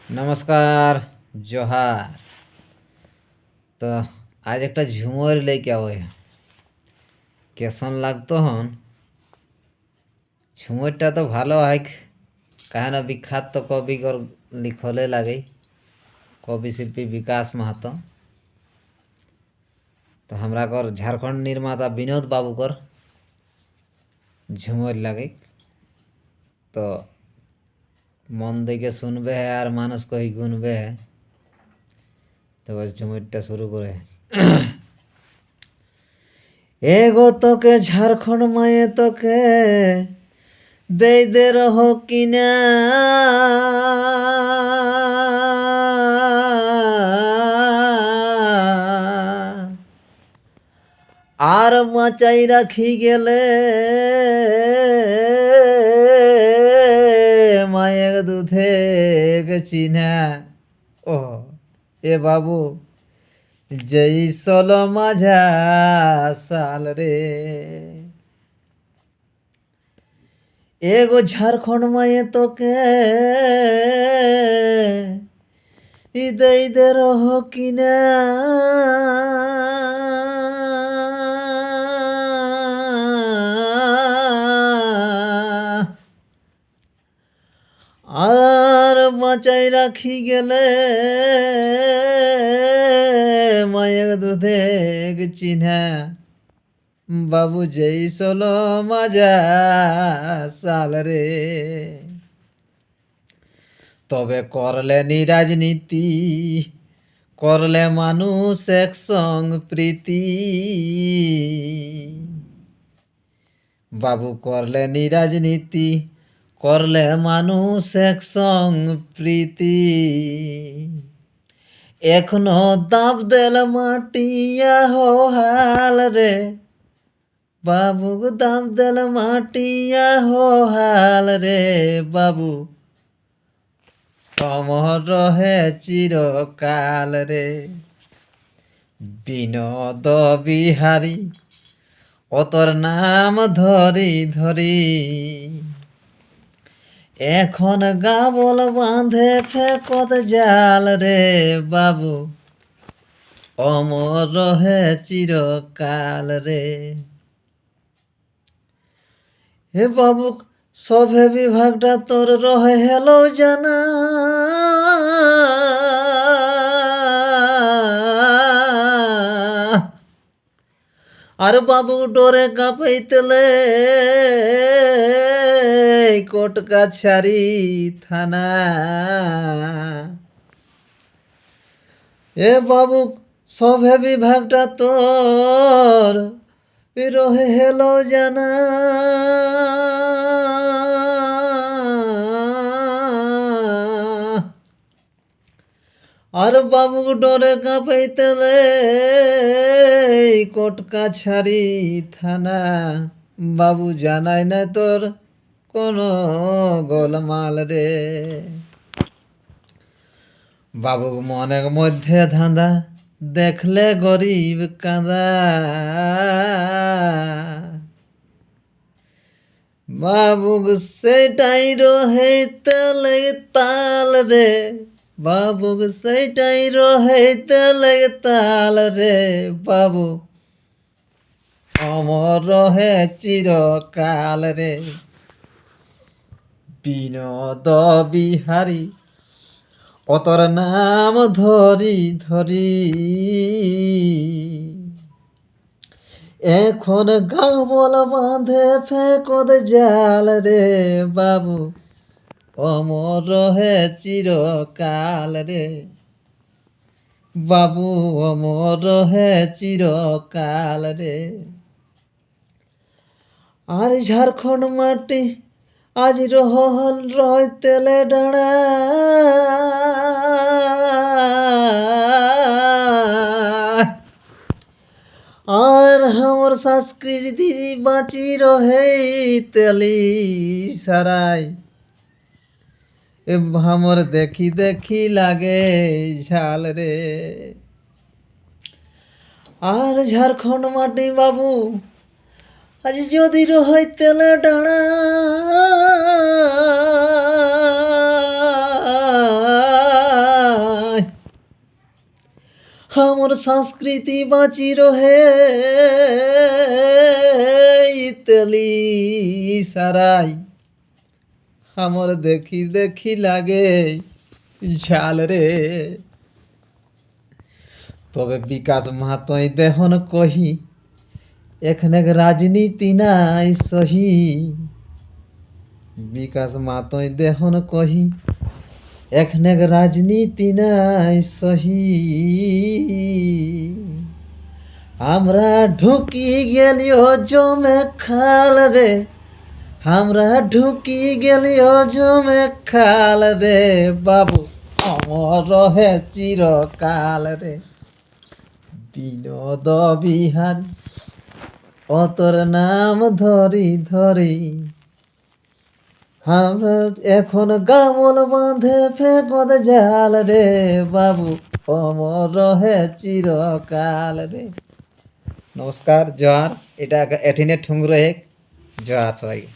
नमस्कार। जोहार। तो आज एक झुमर लेके आओ है केसन लागतो हन। झुमरटा तो भालो है कहे ना विख्यात तो कवि कर लिखले लागे कवि शिल्पी विकास महतो। तो हमरा कर झारखंड निर्माता विनोद बाबू कर झुमर लागे। तो मन दे के सुनबे है और मानस को ही गुनबे है। तो बस झुमरटा शुरू करे। एगो तोके झारखंड माए तोके दे दे रहो किना আর মাচাই রাখি গেলে মায়ের দুধে চিনা ও এ বাবু যেই চল মাঝা সাল রে। एगो झारखंड माए तोके दे रहो किना আর বাঁচাই রাখি গেলে মায়ের দুধে চিহ্না বাবু যেই চলো মাজা সাল রে। তবে করলেনি রাজনীতি করলে মানুষ একসং প্রীতি বাবু করলেনি রাজনীতি করলে মানুষ একসং প্রীতি এখনো দাব দেল মাটিয়া হো হাল রে বাবু দাব দেল মাটিয়া হো হাল রে বাবু অমর রহে চিরকাল রে। বিনোদ বিহারী ও তোর নাম ধরি ধরি এখন গাবল বাঁধে ফেকত জাল রে বাবু অমর রহে চিরকাল রে। হে বাবু সভে বিভাগটা তোর রহে হেলো জানা আর বাবু ডোরে কাঁপাইতেলে কোট কাছারি থানা এ বাবু সভে বিভাগটা তোর রহে হেলো জানা আর বাবু ডরে কাঁপাইতেলে কোট কাছারি থানা বাবু জানাই না তোর কোনো গোলমাল রে। বাবু মনের মধ্যে ধাঁধা দেখলে গরিব কাঁদা বাবু সেটাই রহে তেলে তাল রে বাবু সেটাই রহে তেলে তাল রে বাবু অমর রহে চিরকাল রে। বিনোদ বিহারী ও তোর নাম ধরি ধরি এখন গাবল বাঁধে ফেকত জাল রে বাবু অমর রহে চিরকাল রে বাবু অমর রহে চিরকাল রে। আর ঝাড়খণ্ড মাটি আজ রহল রয় তেলে ডাঁড়া আর हमर संस्कृति बाँची रहे तेली सराय हमर देखी देखी लागे झाल रे। আর ঝাড়খণ্ড মাটি বাবু আজ যদি রহে তেলে ডাঁড়া আমার সংস্কৃতি বাঁচি রহে ইতালি সারাই আমার দেখি দেখি লাগে ঝাল রে। তবে বিকাশ মাহাতোই দেহন কহি এখানে রাজনীতি নাই সহি। বিকাশ মাহাতোই দেহন কহি এখানে রাজনীতি নাই সহি। আমরা ঢুকি গেলিও জমে খাল রে, আমরা ঢুকি গেলিও জমে খাল রে, বাবু অমর রহে চিরকাল রে। বিনোদ বিহারী ও তোর নাম ধরি ধরি, আমরা এখন গামল বাঁধে ফেকদ জাল রে, বাবু অমর রহে চিরকাল রে। নমস্কার, জোহার। এটা এঠিনে ঠুংরো এক। জোহার সবাইকে।